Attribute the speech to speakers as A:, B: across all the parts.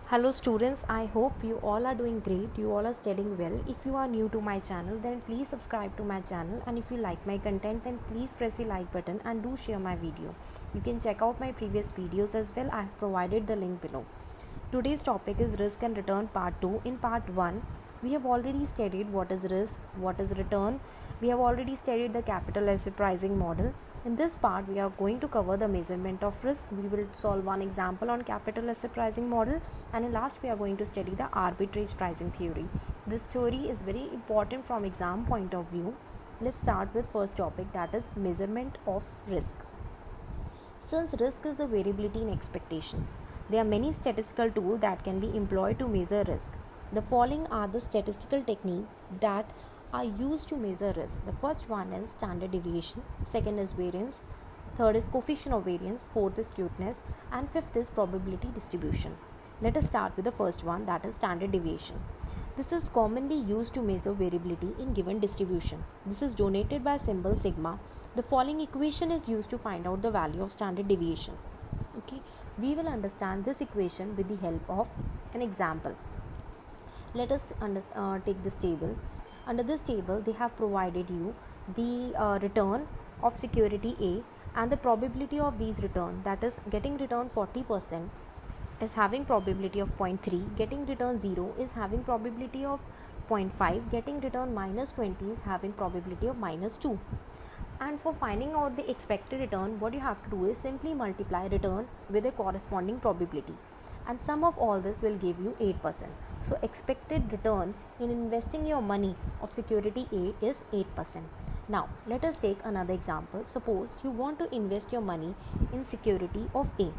A: Hello students, I hope you all are doing great. You all are studying well. If you are new to my channel, then please subscribe to my channel, and if you like my content, then please press the like button and do share my video. You can check out my previous videos as well. I have provided the link below. Today's topic is risk and return part 2. In part 1, we have already studied what is risk, what is return. We have already studied the capital asset pricing model. In this part, we are going to cover the measurement of risk. We will solve one example on capital asset pricing model, and in last we are going to study the arbitrage pricing theory. This theory is very important from exam point of view. Let's start with first topic, that is measurement of risk. Since risk is a variability in expectations, there are many statistical tools that can be employed to measure risk. The following are the statistical techniques that are used to measure risk. The first one is standard deviation, second is variance, third is coefficient of variance, fourth is cuteness, and fifth is probability distribution. Let us start with the first one, that is standard deviation. This is commonly used to measure variability in given distribution. This is denoted by symbol sigma. The following equation is used to find out the value of standard deviation. Okay, we will understand this equation with the help of an example. Let us take this table. Under this table, they have provided you the return of security A and the probability of these return, that is getting return 40% is having probability of 0.3, getting return 0 is having probability of 0.5, getting return minus 20 is having probability of minus 2. And for finding out the expected return, what you have to do is simply multiply return with a corresponding probability, and sum of all this will give you 8%. So expected return in investing your money of security A is 8%. Now let us take another example. Suppose you want to invest your money in security of A.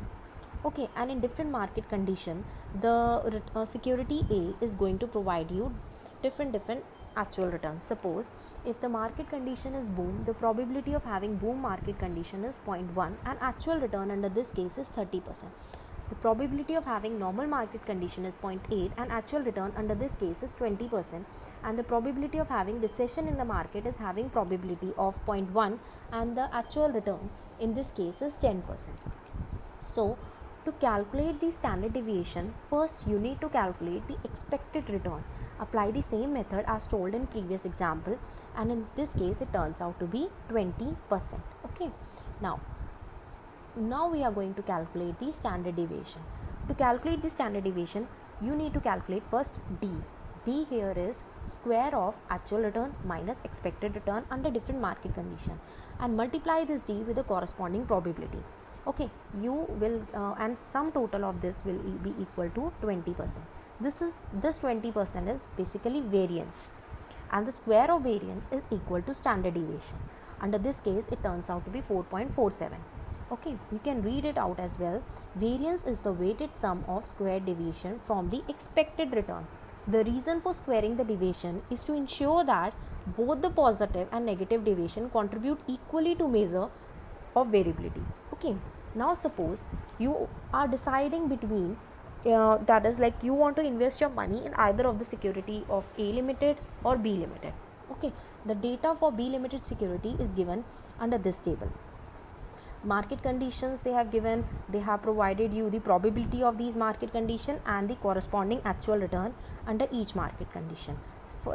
A: Okay, and in different market condition, the security A is going to provide you different actual returns. Suppose if the market condition is boom, the probability of having boom market condition is 0.1 and actual return under this case is 30%. The probability of having normal market condition is 0.8 and actual return under this case is 20%, and the probability of having recession in the market is having probability of 0.1 and the actual return in this case is 10%. So to calculate the standard deviation, first you need to calculate the expected return. Apply the same method as told in previous example, and in this case it turns out to be 20%. Okay, now we are going to calculate the standard deviation. To calculate the standard deviation, you need to calculate first D. D here is square of actual return minus expected return under different market condition, and multiply this D with the corresponding probability. Okay, you will and sum total of this will be equal to 20%. This 20% is basically variance, and the square of variance is equal to standard deviation. Under this case it turns out to be 4.47. Okay, you can read it out as well. Variance is the weighted sum of square deviation from the expected return. The reason for squaring the deviation is to ensure that both the positive and negative deviation contribute equally to measure of variability. Okay, now suppose you are deciding between that is like you want to invest your money in either of the security of A limited or B limited. Okay, the data for B limited security is given under this table. Market conditions they have given, they have provided you the probability of these market condition and the corresponding actual return under each market condition.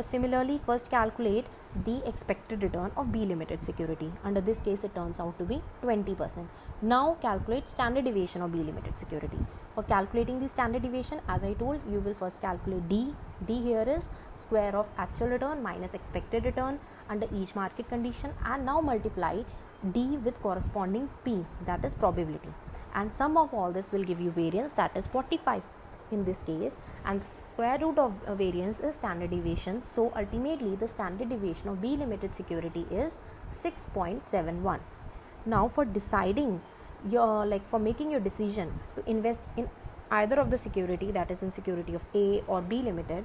A: Similarly, first calculate the expected return of B limited security. Under this case it turns out to be 20%. Now calculate standard deviation of B limited security. For calculating the standard deviation, as I told, you will first calculate D. D here is square of actual return minus expected return under each market condition, and now multiply D with corresponding P, that is probability, and sum of all this will give you variance, that is 45 in this case, and the square root of variance is standard deviation. So ultimately the standard deviation of B limited security is 6.71. Now for deciding for making your decision to invest in either of the security, that is in security of A or B limited,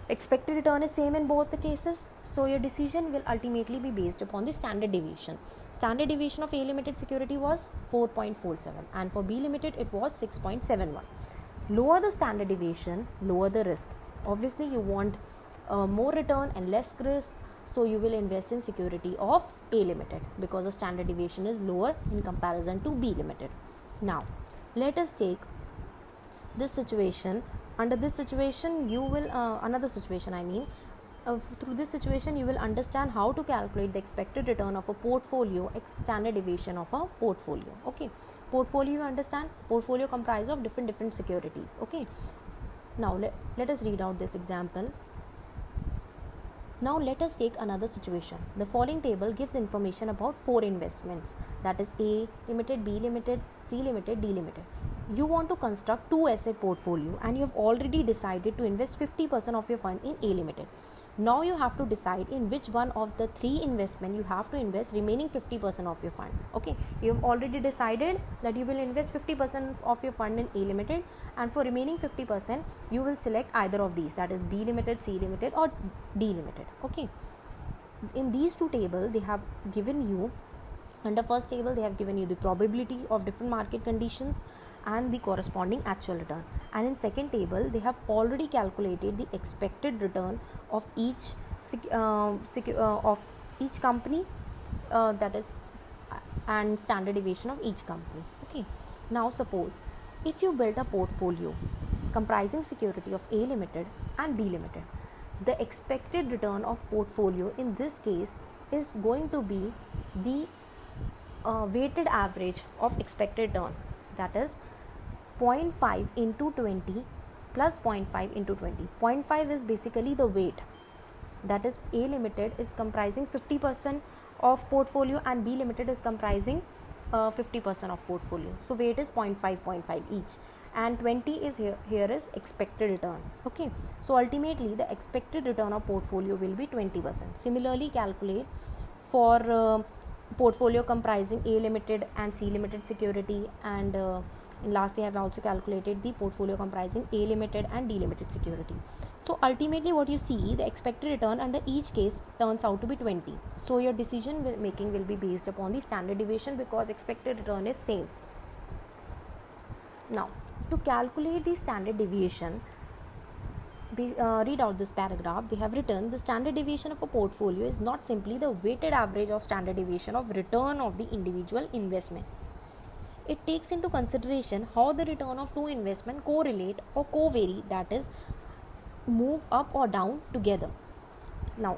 A: expected return is same in both the cases, so your decision will ultimately be based upon the standard deviation. Standard deviation of A limited security was 4.47 and for B limited it was 6.71. Lower the standard deviation, lower the risk. Obviously you want more return and less risk, so you will invest in security of A limited because the standard deviation is lower in comparison to B limited. Now let us take this situation, under this situation you will another situation I mean through this situation you will understand how to calculate the expected return of a portfolio, standard deviation of a portfolio. Okay, portfolio, you understand, portfolio comprised of different securities. Okay, now let us read out this example. Now let us take another situation. The following table gives information about 4 investments, that is A Limited, B Limited, C Limited, D Limited. You want to construct 2 asset portfolio and you have already decided to invest 50% of your fund in A Limited. Now you have to decide in which one of the 3 investment you have to invest remaining 50% of your fund. Okay, you have already decided that you will invest 50% of your fund in A Limited, and for remaining 50% you will select either of these, that is B Limited, C Limited or D Limited. Okay, in these 2 tables they have given you, under first table they have given you the probability of different market conditions and the corresponding actual return, and in second table they have already calculated the expected return of each of each company, that is and standard deviation of each company. Okay, now suppose if you build a portfolio comprising security of A Limited and B Limited, the expected return of portfolio in this case is going to be the weighted average of expected return, that is 0.5 into 20 plus 0.5 into 20. 0.5 is basically the weight, that is A Limited is comprising 50% of portfolio and B Limited is comprising 50% of portfolio. So weight is 0.5 each, and 20 is here is expected return. Okay, so ultimately the expected return of portfolio will be 20%. Similarly, calculate for portfolio comprising A Limited and C Limited security, and in last they have also calculated the portfolio comprising A Limited and D Limited security. So ultimately what you see, the expected return under each case turns out to be 20. So your decision making will be based upon the standard deviation because expected return is same. Now to calculate the standard deviation, read out this paragraph. They have written the standard deviation of a portfolio is not simply the weighted average of standard deviation of return of the individual investment. It takes into consideration how the return of 2 investments correlate or co-vary, that is move up or down together. Now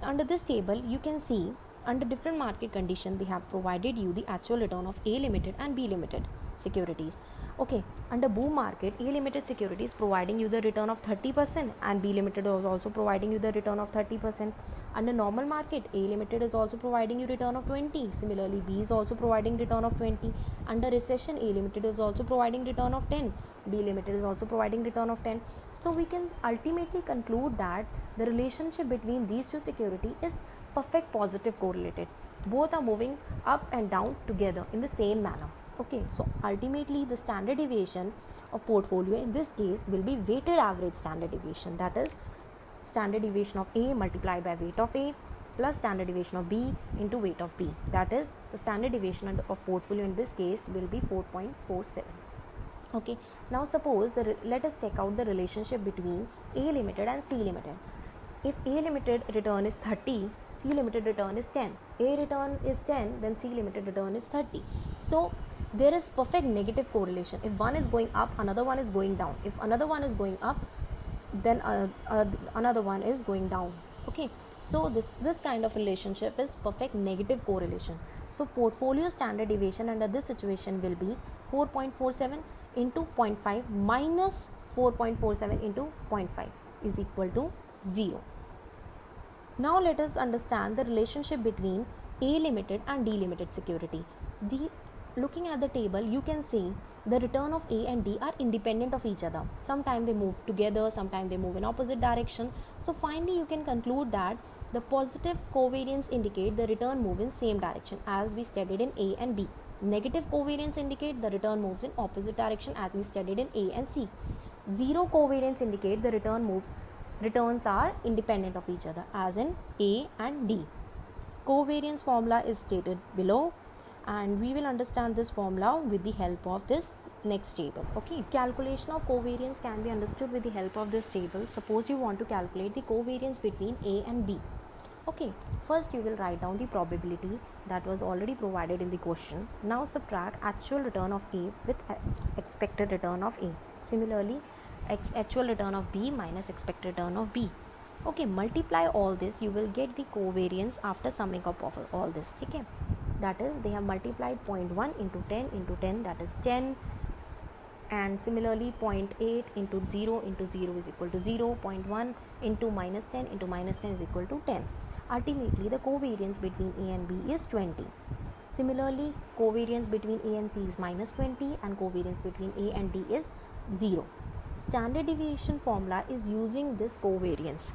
A: under this table you can see under different market conditions they have provided you the actual return of A Limited and B Limited securities. Okay, under boom market, A Limited securities providing you the return of 30% and B Limited is also providing you the return of 30%. Under normal market, A Limited is also providing you return of 20. Similarly, B is also providing return of 20. Under recession, A Limited is also providing return of 10. B Limited is also providing return of 10. So we can ultimately conclude that the relationship between these 2 securities is perfect positive correlated. Both are moving up and down together in the same manner. Okay, so ultimately the standard deviation of portfolio in this case will be weighted average standard deviation, that is standard deviation of A multiplied by weight of A plus standard deviation of B into weight of B, that is the standard deviation of portfolio in this case will be 4.47. Okay, now suppose let us take out the relationship between A Limited and C Limited. If A Limited return is 30, C Limited return is 10. A return is 10, then C Limited return is 30. So there is perfect negative correlation. If one is going up, another one is going down. If another one is going up, then another one is going down. Okay, so this kind of relationship is perfect negative correlation. So portfolio standard deviation under this situation will be 4.47 into 0.5 minus 4.47 into 0.5 is equal to 0. Now let us understand the relationship between A Limited and D Limited security. Looking at the table, you can see the return of A and D are independent of each other. Sometimes they move together, sometimes they move in opposite direction. So finally you can conclude that the positive covariance indicate the return move in same direction as we studied in A and B. Negative covariance indicate the return moves in opposite direction as we studied in A and C. Zero covariance indicate the returns are independent of each other as in A and D. Covariance formula is stated below, and we will understand this formula with the help of this next table. Okay, calculation of covariance can be understood with the help of this table. Suppose you want to calculate the covariance between A and B. Okay, first you will write down the probability that was already provided in the question. Now subtract actual return of A with expected return of A. Similarly, actual return of B minus expected return of B. Okay, multiply all this, you will get the covariance after summing up of all this. Okay, that is, they have multiplied 0.1 into 10 into 10, that is 10. And similarly 0.8 into 0 into 0 is equal to 0, 0.1 into minus 10 into minus 10 is equal to 10. Ultimately, the covariance between A and B is 20. Similarly, covariance between A and C is minus 20 and covariance between A and D is 0. Standard deviation formula is using this covariance.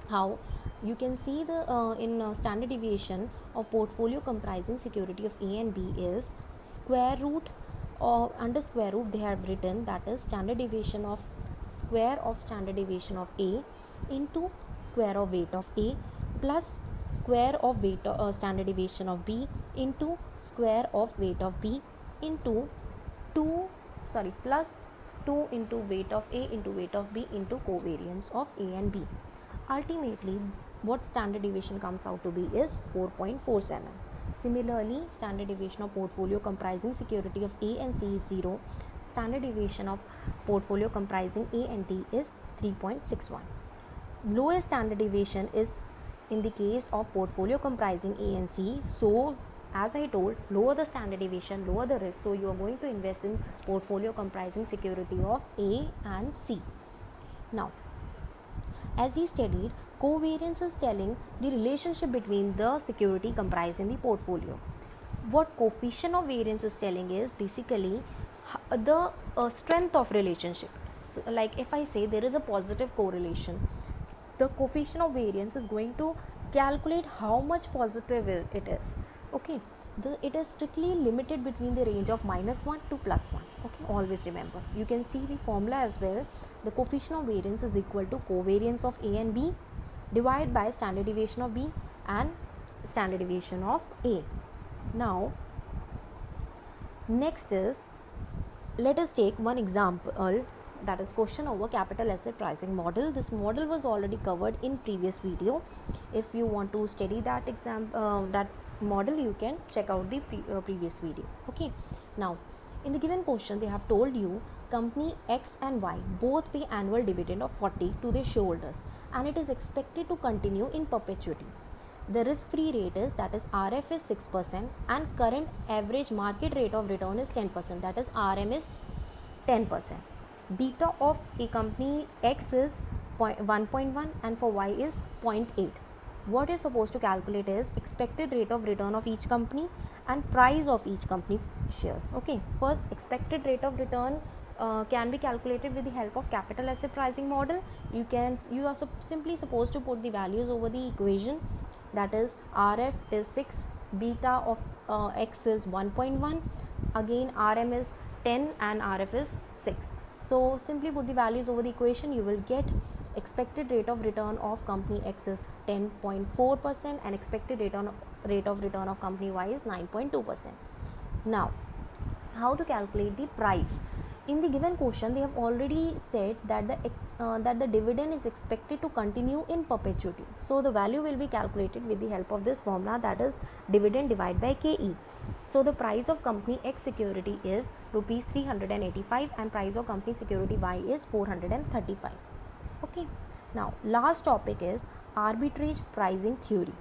A: How? You can see the in standard deviation of portfolio comprising security of A and B is square root, or under square root they have written that is standard deviation of square of standard deviation of A into square of weight of A plus square of weight standard deviation of B into square of weight of B into plus 2 into weight of A into weight of B into covariance of A and B. Ultimately, what standard deviation comes out to be is 4.47. Similarly, standard deviation of portfolio comprising security of A and C is 0. Standard deviation of portfolio comprising A and D is 3.61. Lowest standard deviation is in the case of portfolio comprising A and C. So, as I told, lower the standard deviation, lower the risk. So, you are going to invest in portfolio comprising security of A and C. Now, as we studied, covariance is telling the relationship between the security comprising the portfolio. What coefficient of variance is telling is basically the strength of relationship. So, like if I say there is a positive correlation, the coefficient of variance is going to calculate how much positive it is. Okay, it is strictly limited between the range of -1 to +1. Okay, always remember. You can see the formula as well. The coefficient of variance is equal to covariance of A and B divided by standard deviation of B and standard deviation of A. Now, next is, let us take one example, that is question over capital asset pricing model. This model was already covered in previous video. If you want to study that that model, you can check out the previous video. Okay, now in the given question they have told you company X and Y both pay annual dividend of 40 to their shareholders and it is expected to continue in perpetuity. The risk-free rate is, that is RF is 6% and current average market rate of return is 10%, that is RM is 10%. Beta of a company X is 1.1 and for Y is 0.8. What you're supposed to calculate is expected rate of return of each company and price of each company's shares. Okay, first expected rate of return can be calculated with the help of capital asset pricing model. You are simply supposed to put the values over the equation, that is RF is 6, beta of X is 1.1, again RM is 10 and RF is 6. So simply put the values over the equation, you will get expected rate of return of company X is 10.4% and expected rate of return of company Y is 9.2%. Now, how to calculate the price? In the given question, they have already said that the dividend is expected to continue in perpetuity. So the value will be calculated with the help of this formula, that is dividend divided by KE. So the price of company X security is rupees 385 and price of company security Y is 435. Okay. Now last topic is arbitrage pricing theory.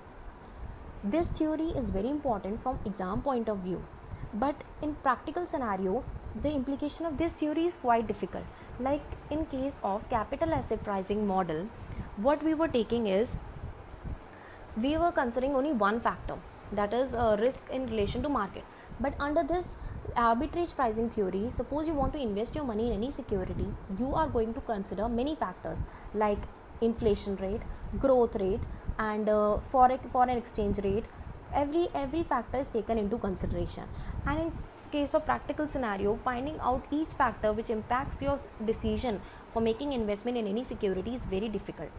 A: This theory is very important from exam point of view, but in practical scenario the implication of this theory is quite difficult. Like in case of capital asset pricing model, what we were taking is, we were considering only one factor, that is risk in relation to market. But under this arbitrage pricing theory, suppose you want to invest your money in any security, you are going to consider many factors like inflation rate, growth rate and foreign exchange rate. Every factor is taken into consideration, and in case of practical scenario, finding out each factor which impacts your decision for making investment in any security is very difficult.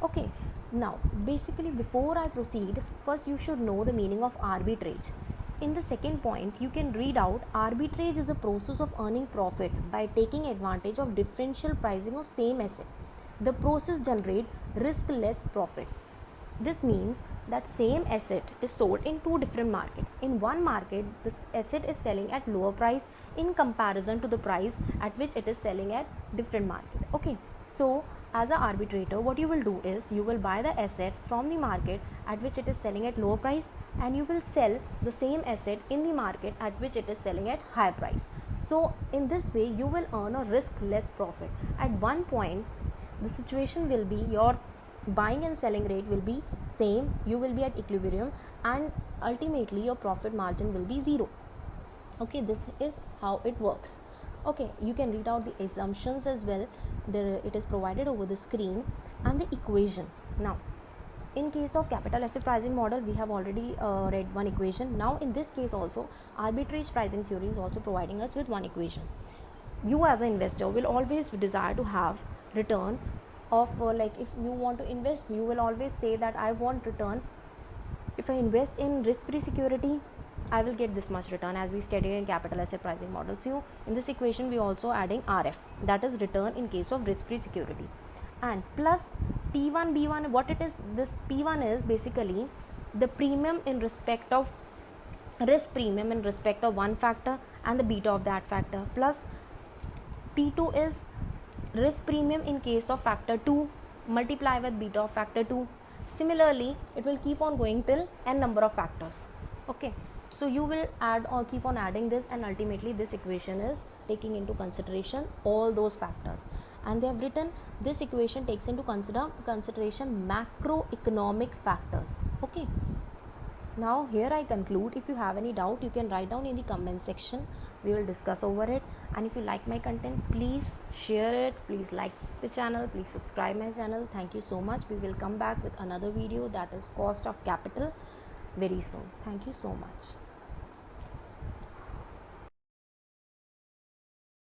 A: Okay, now basically before I proceed, first you should know the meaning of arbitrage. In the second point, you can read out arbitrage is a process of earning profit by taking advantage of differential pricing of same asset. The process generates risk less profit. This means that same asset is sold in two different markets. In one market, this asset is selling at lower price in comparison to the price at which it is selling at different market. Okay, so as an arbitrator, what you will do is you will buy the asset from the market at which it is selling at lower price, and you will sell the same asset in the market at which it is selling at higher price. So in this way, you will earn a risk less profit. At one point, the situation will be your buying and selling rate will be same, you will be at equilibrium, and ultimately your profit margin will be zero. Okay, this is how it works. Okay, you can read out the assumptions as well. There it is provided over the screen, and the equation. Now in case of capital asset pricing model, we have already read one equation. Now in this case also, arbitrage pricing theory is also providing us with one equation. You as an investor will always desire to have return of like if you want to invest, you will always say that I want return. If I invest in risk free security, I will get this much return, as we studied in capital asset pricing model. So in this equation we also adding RF, that is return in case of risk free security, and plus P1 B1. What it is, this P1 is basically the premium in respect of risk premium in respect of one factor and the beta of that factor, plus P2 is risk premium in case of factor 2 multiply with beta of factor 2. Similarly, it will keep on going till n number of factors. Okay, so you will add or keep on adding this, and ultimately this equation is taking into consideration all those factors, and they have written this equation takes into consideration macroeconomic factors. Okay, now here I conclude. If you have any doubt, you can write down in the comment section. We will discuss over it. And if you like my content, please share it, please like the channel, please subscribe my channel. Thank you so much. We will come back with another video, that is cost of capital, very soon. Thank you so much.